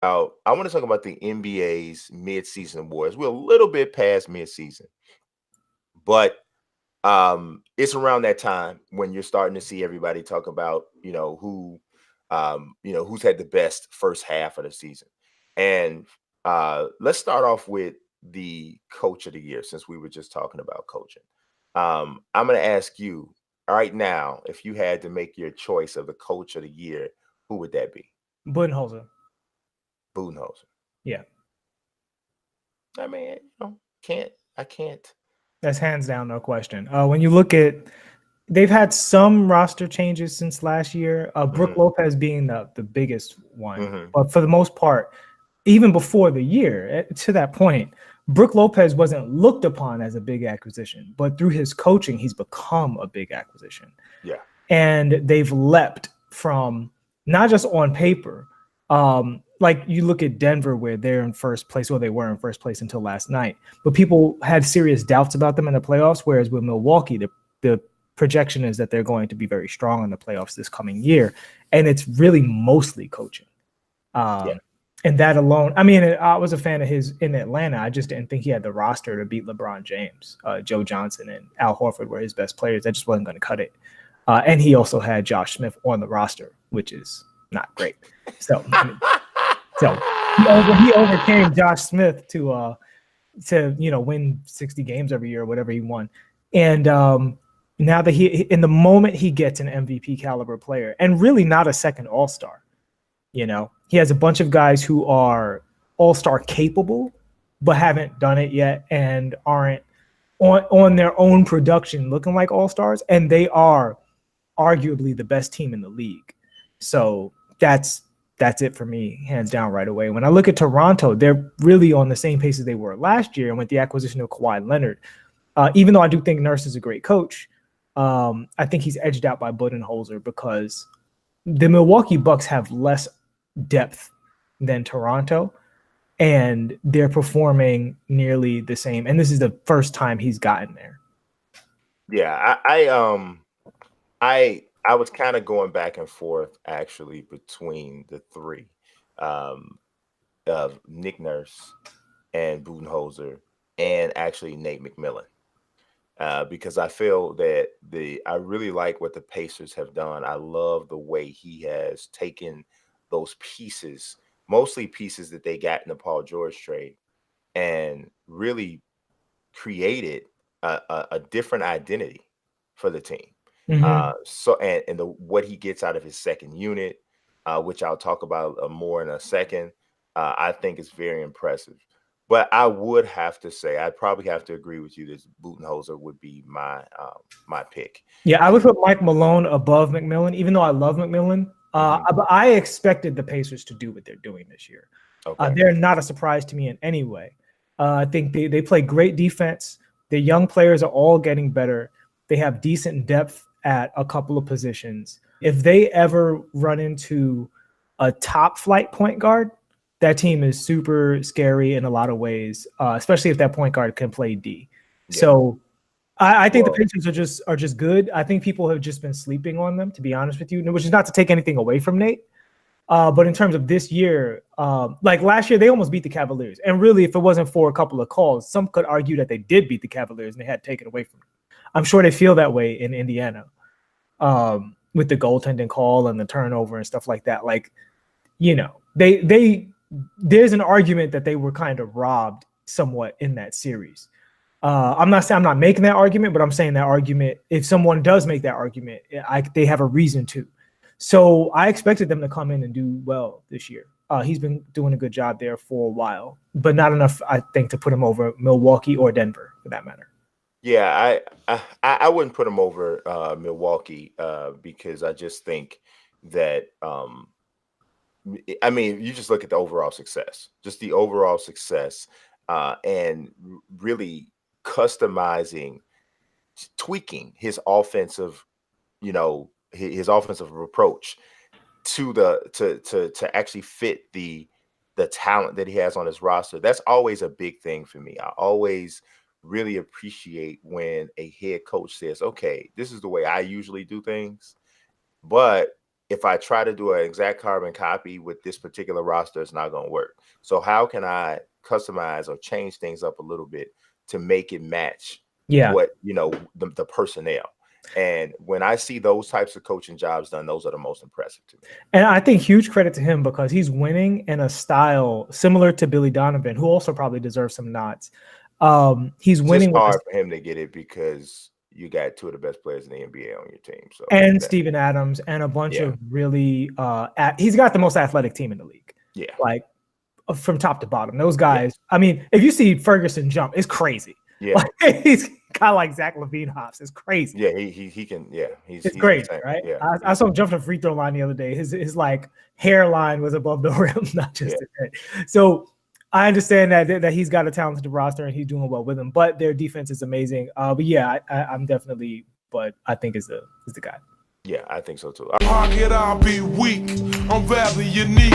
I want to talk about the NBA's midseason awards. We're a little bit past midseason, but it's around that time when you're starting to see everybody talk about, who's had the best first half of the season. And let's start off with the coach of the year, since we were just talking about coaching. I'm going to ask you right now, if you had to make your choice of the coach of the year, who would that be? Budenholzer. Budenholzer. Yeah. I mean, I can't. That's hands down, no question. When you look at, they've had some roster changes since last year. Brook Lopez being the biggest one, but for the most part, even before the year, to that point, Brook Lopez wasn't looked upon as a big acquisition, but through his coaching, he's become a big acquisition. Yeah, and they've leapt from not just on paper. Like you look at Denver, where they're in first place, or they were in first place until last night, but people had serious doubts about them in the playoffs. Whereas with Milwaukee, the projection is that they're going to be very strong in the playoffs this coming year, and it's really mostly coaching. And that alone, I mean, I was a fan of his in Atlanta. I just didn't think he had the roster to beat LeBron James. Joe Johnson and Al Horford were his best players. That just wasn't going to cut it. And he also had Josh Smith on the roster, which is not great. So he overcame Josh Smith to win 60 games every year or whatever he won. And now that in the moment he gets an MVP caliber player, and really not a second All-Star, he has a bunch of guys who are All-Star capable, but haven't done it yet and aren't on their own production looking like All-Stars, and they are arguably the best team in the league. So that's it for me, hands down, right away. When I look at Toronto, they're really on the same pace as they were last year, and with the acquisition of Kawhi Leonard, even though I do think Nurse is a great coach, I think he's edged out by Budenholzer because the Milwaukee Bucks have less depth than Toronto, and they're performing nearly the same. And this is the first time he's gotten there. Yeah, I was kind of going back and forth actually between the three, of Nick Nurse and Budenholzer and actually Nate McMillan, because I feel that I really like what the Pacers have done. I love the way he has taken those pieces, mostly pieces that they got in the Paul George trade, and really created a different identity for the team. So what he gets out of his second unit, which I'll talk about more in a second, I think is very impressive. But I would have to say, I'd probably have to agree with you that Budenholzer would be my pick. Yeah, I would put Mike Malone above McMillan, even though I love McMillan. But I expected the Pacers to do what they're doing this year. Okay. They're not a surprise to me in any way. I think they play great defense. The young players are all getting better. They have decent depth at a couple of positions. If they ever run into a top flight point guard, that team is super scary in a lot of ways, especially if that point guard can play D. Yeah. So I think the Pacers are just good. I think people have just been sleeping on them, to be honest with you, which is not to take anything away from Nate. But in terms of this year, like last year, they almost beat the Cavaliers. And really, if it wasn't for a couple of calls, some could argue that they did beat the Cavaliers and they had taken away from them. I'm sure they feel that way in Indiana, with the goaltending call and the turnover and stuff like that. Like, there's an argument that they were kind of robbed somewhat in that series. I'm not saying I'm not making that argument, but I'm saying that argument, if someone does make that argument, they have a reason to. So I expected them to come in and do well this year. He's been doing a good job there for a while, but not enough, I think, to put him over Milwaukee or Denver for that matter. Yeah, I wouldn't put him over Milwaukee because I just think that I mean, you just look at the overall success, and really customizing, tweaking his offensive, his offensive approach to actually fit the talent that he has on his roster. That's always a big thing for me. I always really appreciate when a head coach says, okay, this is the way I usually do things, but if I try to do an exact carbon copy with this particular roster, it's not going to work. So how can I customize or change things up a little bit to make it match what, the personnel? And when I see those types of coaching jobs done, those are the most impressive to me. And I think huge credit to him because he's winning in a style similar to Billy Donovan, who also probably deserves some nods. He's winning. It's hard for him to get it because you got two of the best players in the NBA on your team. So and Steven Adams and a bunch of really he's got the most athletic team in the league. Yeah. Like from top to bottom. Those guys, I mean, if you see Ferguson jump, it's crazy. Yeah. Like, he's kind of like Zach LaVine hops. It's crazy. Yeah, he can, he's crazy, right? Yeah. I saw him jump to the free throw line the other day. His like hairline was above the rim, not just his head. So I understand that he's got a talented roster and he's doing well with them, but their defense is amazing. But yeah, I'm definitely, but I think is the guy. Yeah, I think so too. How could I be weak? I'm very unique.